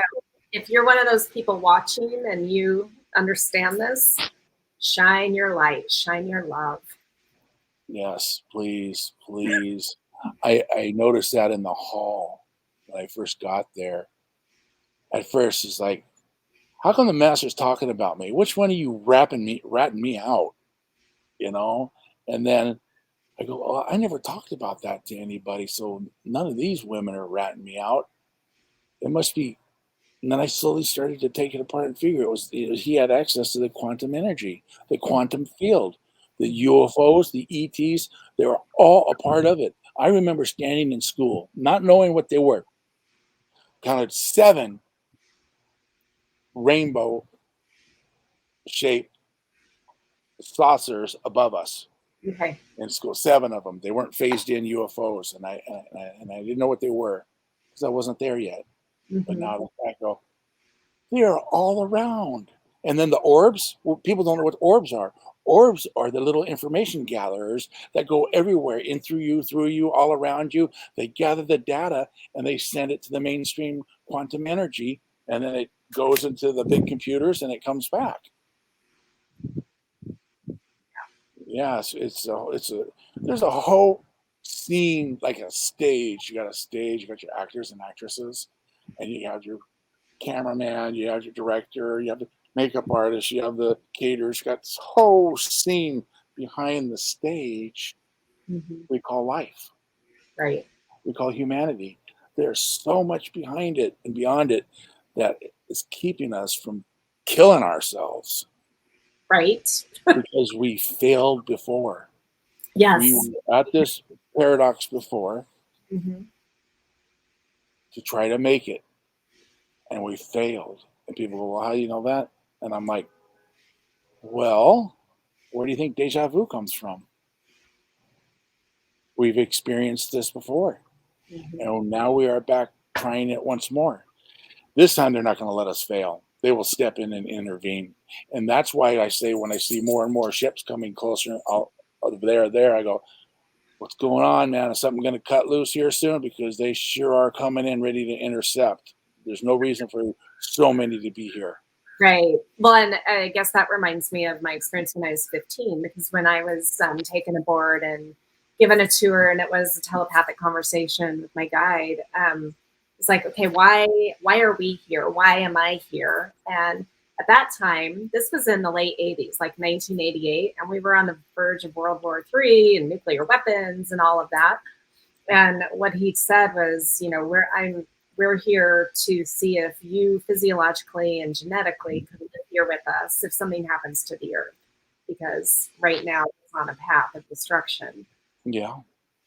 if you're one of those people watching and you understand this, shine your light, shine your love. Yes, please, please. I noticed that in the hall when I first got there. At first, it's like, how come the master's talking about me? Which one of you ratting me out? You know? And then I go, oh, I never talked about that to anybody, so none of these women are ratting me out. It must be. And then I slowly started to take it apart and figure he had access to the quantum energy, the quantum field, the UFOs, the ETs. They were all a part of it. I remember standing in school, not knowing what they were, counted 7 rainbow shaped saucers above us Okay. in school. 7 of them. They weren't phased in UFOs, and I didn't know what they were because I wasn't there yet. But Hmm. now I go, they are all around. And then the orbs, well, people don't know what orbs are. Orbs are the little information gatherers that go everywhere, in through you, all around you. They gather the data and they send it to the mainstream quantum energy, and then it goes into the big computers and it comes back. Yes, there's a whole scene, like a stage. You got a stage, you got your actors and actresses, and you have your cameraman, you have your director, you have the makeup artist, you have the caterers. You got this whole scene behind the stage Hmm. we call life, Right. we call humanity. There's so much behind it and beyond it that is keeping us from killing ourselves Right. because we failed before. We Yes. were at this paradox before Mm-hmm. to try to make it, and we failed. And people go, well, how do you know that? And I'm like, well, where do you think deja vu comes from? We've experienced this before, Mm-hmm. and now we are back trying it once more. This time, they're not going to let us fail. They will step in and intervene. And that's why I say when I see more and more ships coming closer out there, I go, what's going on, man? Is something going to cut loose here soon? Because they sure are coming in ready to intercept. There's no reason for so many to be here. Right. Well, and I guess that reminds me of my experience when I was 15, because when I was taken aboard and given a tour, and it was a telepathic conversation with my guide, it's like, okay, why are we here? Why am I here? And at that time, this was in the late 80s, like 1988, and we were on the verge of World War III and nuclear weapons and all of that. And what he said was, we're here to see if you physiologically and genetically could live here with us if something happens to the earth, because right now it's on a path of destruction. Yeah.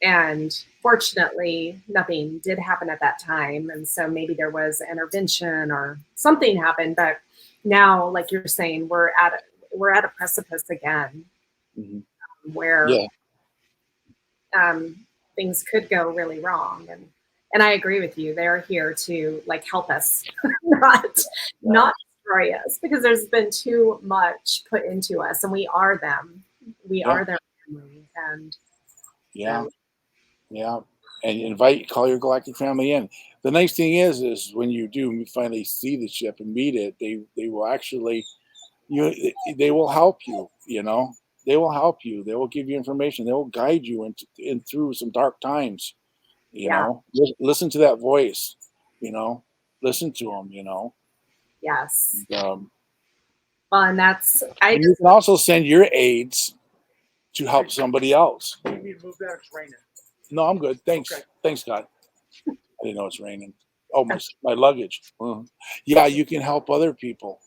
And fortunately, nothing did happen at that time. And so maybe there was intervention or something happened. But now, like you're saying, we're at a precipice again, where Yeah. things could go really wrong. And I agree with you. They're here to like help us, not destroy us, because there's been too much put into us, and we are them. We are their family, and Yeah. Yeah. And call your galactic family in. The nice thing is when you do finally see the ship and meet it, they will actually they will help you. They will help you. They will give you information. They will guide you in through some dark times. yeah, Listen to that voice. Listen to them. yes. Um, Well, and that's and you can also send your aides to help somebody else. You need to move that. It's raining. No, I'm good. Thanks. Okay. Thanks, God. I didn't know it's raining. Oh, my luggage. Yeah, you can help other people.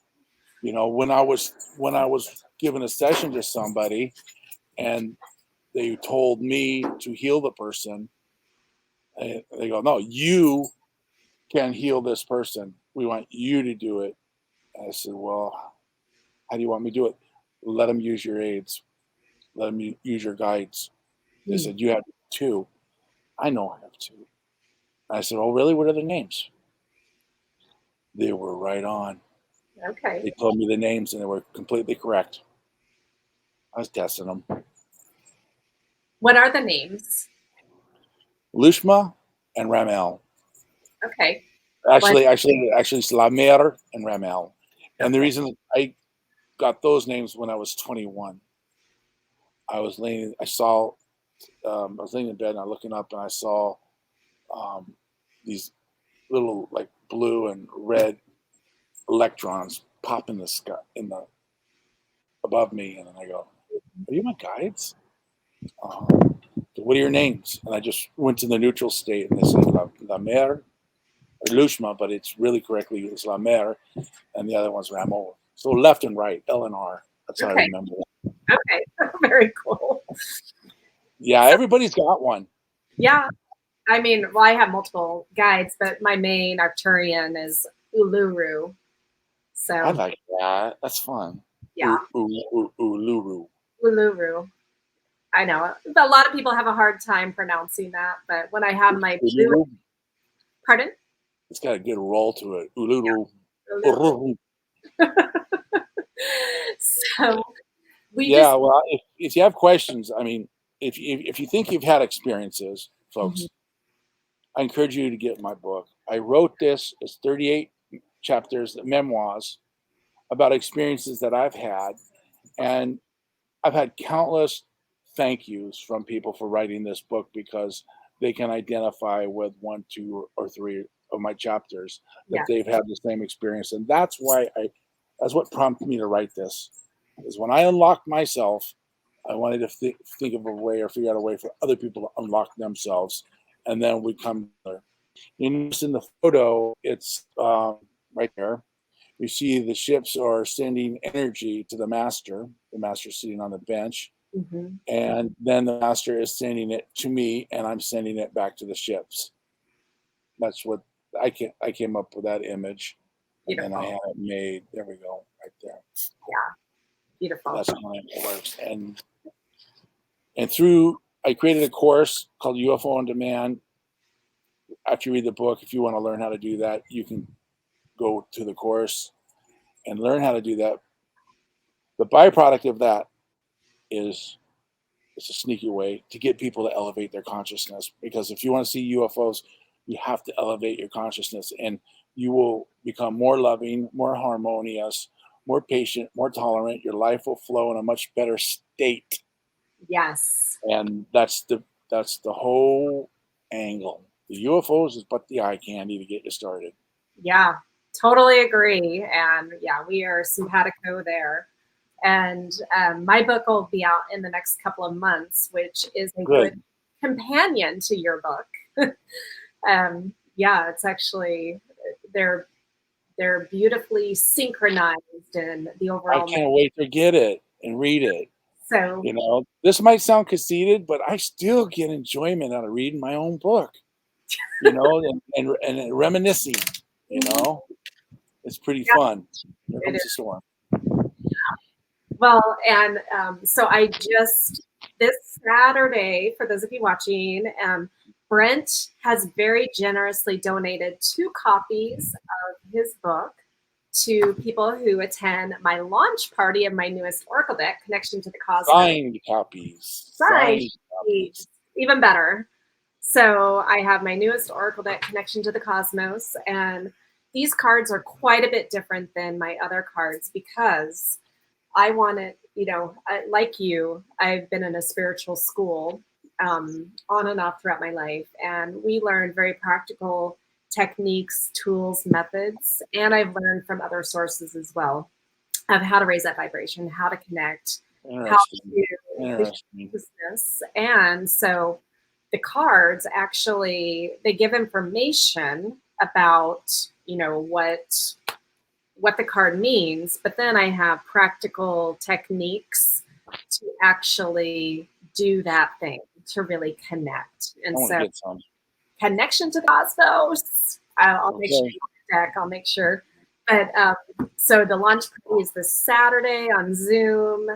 When I was giving a session to somebody, and they told me to heal the person, and they go, "No, you can heal this person. We want you to do it." And I said, "Well, how do you want me to do it?" Let them use your aids. Let them use your guides. They said, "You have two." I know I have two. I said, "Oh, really? What are their names?" They were right on. okay. They told me the names, and they were completely correct. I was testing them. What are the names? Lushma and Ramel. Okay. Actually, it's La Mer and Ramel. And the reason I got those names when I was 21, I was laying in bed and I'm looking up and I saw these little like blue and red electrons pop in the sky above me, and then I go, "Are you my guides? What are your names?" And I just went to the neutral state, and they said La Mer or Lushma, but it's really correctly it's La Mer, and the other one's Rameau. So left and right, L and R. That's how I remember it. Okay. Very cool. Yeah, everybody's got one. Yeah. I mean, well, I have multiple guides, but my main Arcturian is Uluru. So I like that. That's fun. yeah, Uluru. Uluru. I know a lot of people have a hard time pronouncing that, but when I have my Uluru. pardon, It's got a good roll to it. Uluru. Uluru. So Yeah, well, if you have questions, I mean, if you think you've had experiences, folks, I encourage you to get my book. I wrote this as 38 chapters, memoirs about experiences that I've had, and I've had countless thank yous from people for writing this book because they can identify with one, two, or three of my chapters that they've had the same experience, and that's that's what prompted me to write this. Is when I unlocked myself, I wanted to think of a way or figure out a way for other people to unlock themselves, and then we come together. You notice in the photo, it's right there. you see the ships are sending energy to the master sitting on the bench, and then the master is sending it to me, and I'm sending it back to the ships. That's what I came up with that image. Beautiful. And then I had it made. There we go, right there. Yeah, beautiful. That's how it works. And through, I created a course called UFO On Demand. After you read the book, if you want to learn how to do that, you can go to the course and learn how to do that. The byproduct of that is it's a sneaky way to get people to elevate their consciousness. Because if you want to see UFOs, you have to elevate your consciousness, and you will become more loving, more harmonious, more patient, more tolerant. Your life will flow in a much better state. Yes. And that's the whole angle. The UFOs is but the eye candy to get you started. Yeah, totally agree. And yeah, we are simpatico there. And my book will be out in the next couple of months, which is a good companion to your book. Yeah, it's actually, they're beautifully synchronized in the overall. I can't wait to get it and read it. So, you know, this might sound conceited, but I still get enjoyment out of reading my own book, you know, and reminiscing, you know, it's pretty fun. Here comes the storm. Well, and so I just, this Saturday, for those of you watching, Brent has very generously donated 2 copies of his book to people who attend my launch party of my newest Oracle deck, Connection to the Cosmos. Signed copies. Signed copies. Even better. So I have my newest Oracle deck, Connection to the Cosmos, and these cards are quite a bit different than my other cards because I wanted, you know, like you, I've been in a spiritual school on and off throughout my life, and we learned very practical techniques, tools, methods, and I've learned from other sources as well of how to raise that vibration, how to connect, how to do business. And so the cards actually, they give information about, you know, what the card means, but then I have practical techniques to actually do that thing, to really connect. And so connection to the cosmos, I'll make sure you deck, I'll make sure. But so the launch party is this Saturday on Zoom.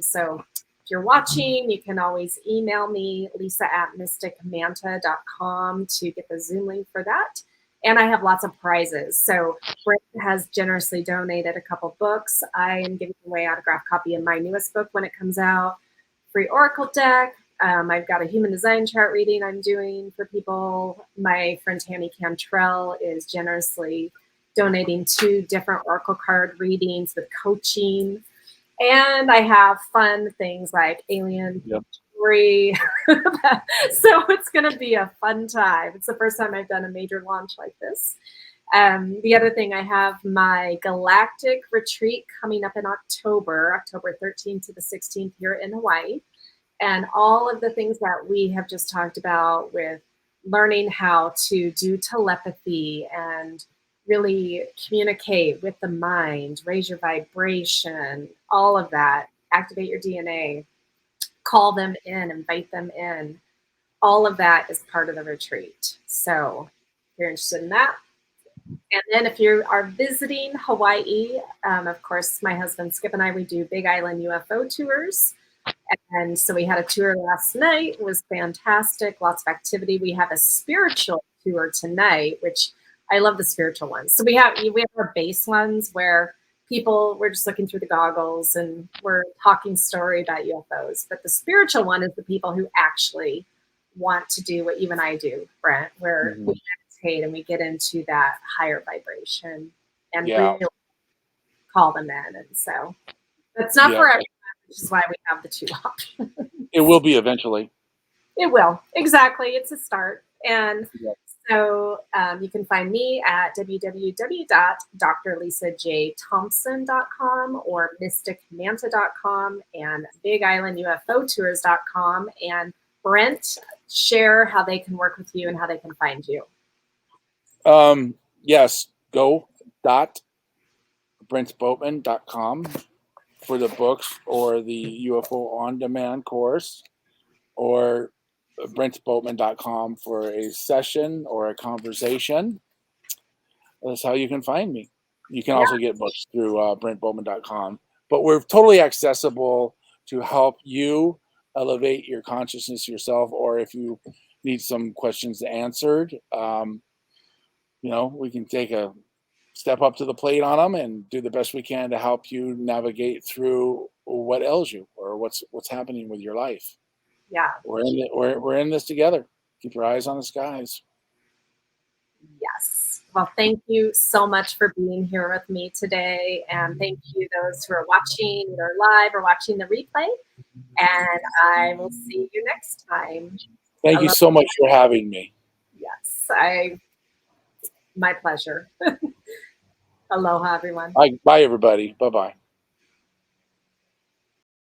So if you're watching, you can always email me, lisa@mysticmanta.com, to get the Zoom link for that. And I have lots of prizes. So Brent has generously donated a couple books. I am giving away an autographed copy of my newest book when it comes out. Free Oracle deck. I've got a human design chart reading I'm doing for people. My friend Tammy Cantrell is generously donating 2 different Oracle card readings with coaching. And I have fun things like alien jewelry. So it's going to be a fun time. It's the first time I've done a major launch like this. The other thing, I have my Galactic retreat coming up in October 13th to the 16th here in Hawaii. And all of the things that we have just talked about with learning how to do telepathy and really communicate with the mind, raise your vibration, all of that, activate your DNA, call them in, invite them in. All of that is part of the retreat. So if you're interested in that. And then if you are visiting Hawaii, of course, my husband Skip and I, we do Big Island UFO tours. And so we had a tour last night. It was fantastic, lots of activity. We have a spiritual tour tonight, which I love the spiritual ones. So we have our base ones where we're just looking through the goggles and we're talking story about UFOs. But the spiritual one is the people who actually want to do what you and I do, Brent, where we meditate and we get into that higher vibration and really call them in. And so that's not for everyone, which is why we have the 2 options. It will be eventually. It will. Exactly. It's a start. And so you can find me at www.drlisajthompson.com or mysticmanta.com and BigIslandUFOtours.com. And Brent, share how they can work with you and how they can find you. Yes. Go brentboatman.com for the books or the UFO On Demand course, or brentboatman.com for a session or a conversation. That's how you can find me. You can also get books through brentboatman.com. But we're totally accessible to help you elevate your consciousness yourself, or if you need some questions answered, we can take a step up to the plate on them and do the best we can to help you navigate through what ails you or what's happening with your life. Yeah. We're in this together. Keep your eyes on the skies. Yes. Well, thank you so much for being here with me today. And thank you those who are watching either live or watching the replay. And I will see you next time. Thank you so much for having me. Yes, my pleasure. Aloha, everyone. Bye, everybody. Bye-bye.